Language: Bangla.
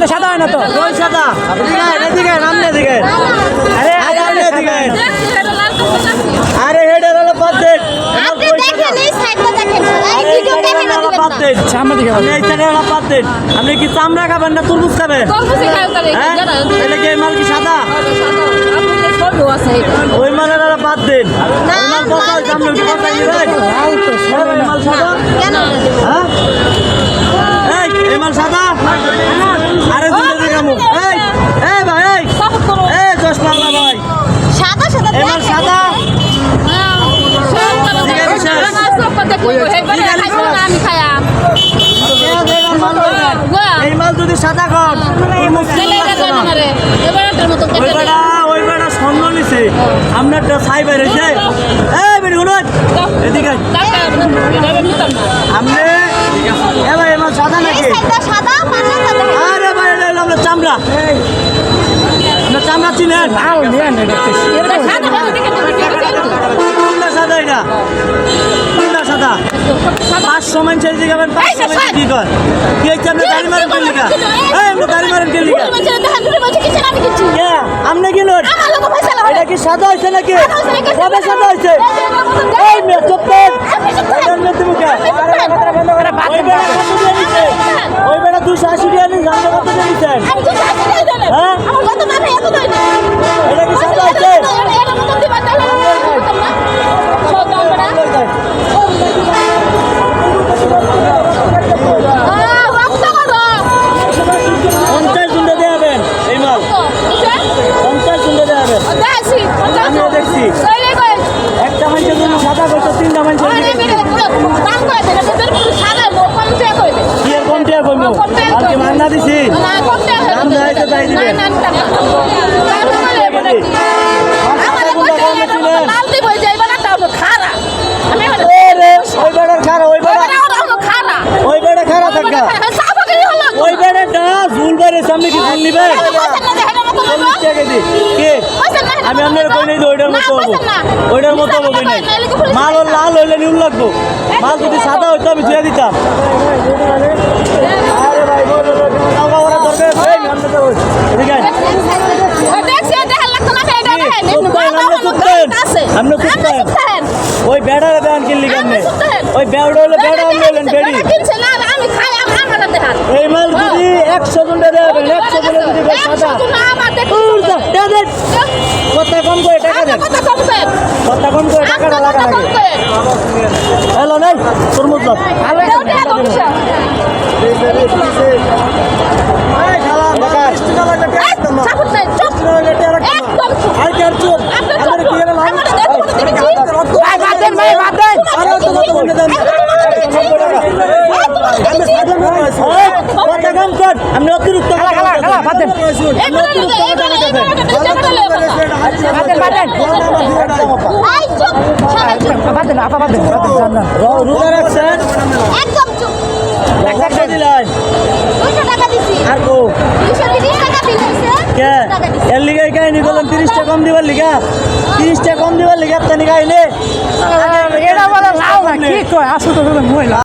এটা সাদা হয় না তো? ওই সাদা এদিকে নামনে দিকে আরে আরে হেডের হলো পাদ্দেন আপনি দেখেন এই সাইডটা দেখেন এই ভিডিওটা দেখেন পাদ্দেন সামনে দিকে আপনি এই সাইডে হলো পাদ্দেন আপনি কি চামড়া খাবেন না তরমুজ খাবেন হ্যাঁ এটা কি এই মাল কি সাদা ওই মালের হলো পাদ্দেন ওই মাল পচা হয়েছে আপনি কি পচা নেবেন লাল তো এই মাল সাদা কেন হ্যাঁ এই মাল সাদা আরে দুটো দেখামু এই ভাই এই চশমা ভাই সাদা সাদা এই মাল সাদা এই মাল যদি সাদা কর ওই বেড়া স্বর্ণ নিছে আপনারটা ছাই বের হয়েছে এই বেড়ি শুনুন এদিকে আপনি এ ভাই এই মাল সাদা নাকি সাদা সাদা পান্না সাদা আরে ভাই এটা হলো আপনার চামড়া আপনার চামড়া চিনেন লাল নিয়ে নে দেখতেছি কোনটা সাদা এটা কোনটা সাদা 500 মানুষের দিকে 500 মানুষ কি কর কি হচ্ছে আপনি দাড়ি মারেন কেন লিগা এই আপনি দাড়ি মারেন কেন লিগা আপনি কি নোট এটা কি সাদা হয়েছে নাকি কবে সাদা হয়েছে এই মেয়ে চুপ কর ওই বেড়া 280 টাকা নিন জানতে কত দিয়েছেন হ্যাঁ এটা কি সাদা হয়েছে পঞ্চাশ জুনটা দেবেন এই মাল 50 জুনটা দেবেন আমিও দেখছি একটা মানুষের জন্য সাদা করছো 3টা মানুষের কি এর কম টাকা কমবো আর কি মান্না দিছি দাম দেওয়াইতে তাই দিবেন ওই বেড়ার খারা ওই বেড়া খারা থাকা ওই বেড়াটা ঝুল বেড়ে সামনে কি ঝুল নিবেন কে আমি আপনার কই নাই ওইটার মতো হবো ওইটার মতো হবো কই নাই মাল ওর লাল হইলে নুন লাগবো মাল যদি সাদা হইতো আমি ধুয়ে দিতাম আরে ভাই ওরা দরকার এদিকে আপনি চুপতেন ওই বেড়ারে দেন কিনলি কেমনে ওই বেড়া হলে বেড়া আনলেন বেড়ি এই মাল যদি 100 জনটা দেবেন 100 জনে যদি সাদা কত কম করে টাকা দেন কত কম করে টাকাটা লাগা লাগে হ্যালো নাই তরমুজ ভালো আপনি অতিরিক্ত রোজা রাখছেন দিলেন আর কো এর লিগাই কাহিনী বলেন 30টা কম দিবার লিগা 30টা কম দিবার লিগা আপনি কাহিনী এটা বলে লাল না কি কয় আসলে তো মহিলা